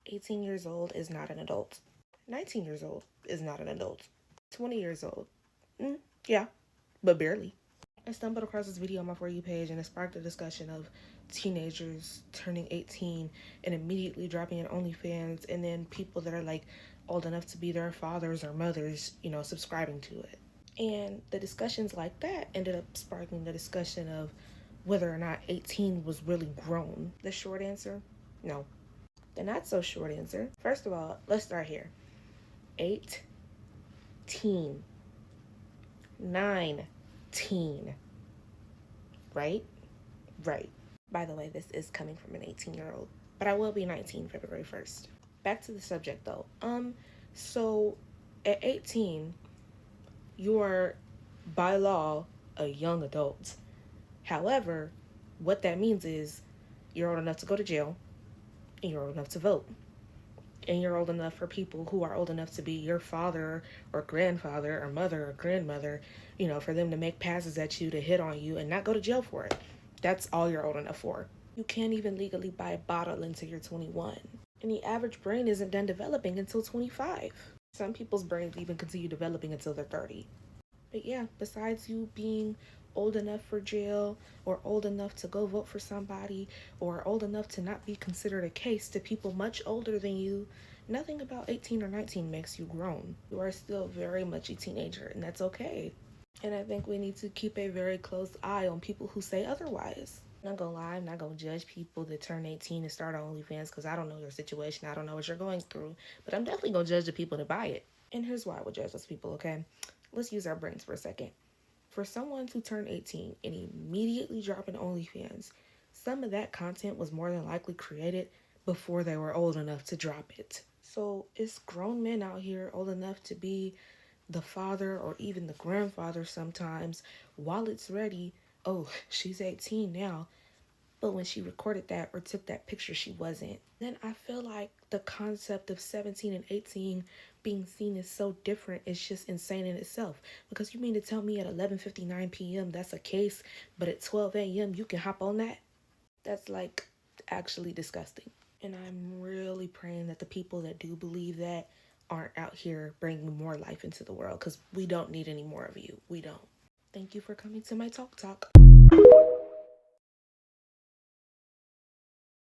18 years old is not an adult. 19 years old is not an adult. 20 years old, yeah, but barely. I stumbled across this video on my For You page and it sparked a discussion of teenagers turning 18 and immediately dropping in OnlyFans, and then people that are like old enough to be their fathers or mothers, subscribing to it. And the discussions like that ended up sparking the discussion of whether or not 18 was really grown. The short answer, no. The not so short answer, first of all, let's start here. 18. 19. Right? Right. By the way, this is coming from an 18-year-old, but I will be 19 February 1st. Back to the subject though. So at 18, you are by law a young adult. However, what that means is you're old enough to go to jail and you're old enough to vote. And you're old enough for people who are old enough to be your father or grandfather or mother or grandmother, for them to make passes at you, to hit on you and not go to jail for it. That's all you're old enough for. You can't even legally buy a bottle until you're 21. And the average brain isn't done developing until 25. Some people's brains even continue developing until they're 30. But yeah, besides you being old enough for jail or old enough to go vote for somebody or old enough to not be considered a case to people much older than you, nothing about 18 or 19 makes you grown. You are still very much a teenager, and that's okay. And I think we need to keep a very close eye on people who say otherwise. I'm not gonna lie, I'm not gonna judge people that turn 18 and start OnlyFans because I don't know your situation, I don't know what you're going through, but I'm definitely gonna judge the people that buy it. And here's why I would judge those people, okay? Let's use our brains for a second. For someone to turn 18 and immediately drop in OnlyFans, some of that content was more than likely created before they were old enough to drop it. So it's grown men out here old enough to be the father or even the grandfather sometimes while it's ready. Oh, she's 18 now, but when she recorded that or took that picture, she wasn't. Then I feel like the concept of 17 and 18 being seen as so different is just insane in itself. Because you mean to tell me at 11:59 p.m. that's a case, but at 12 a.m. you can hop on that? That's like actually disgusting. And I'm really praying that the people that do believe that aren't out here bringing more life into the world, because we don't need any more of you. We don't. Thank you for coming to my talk.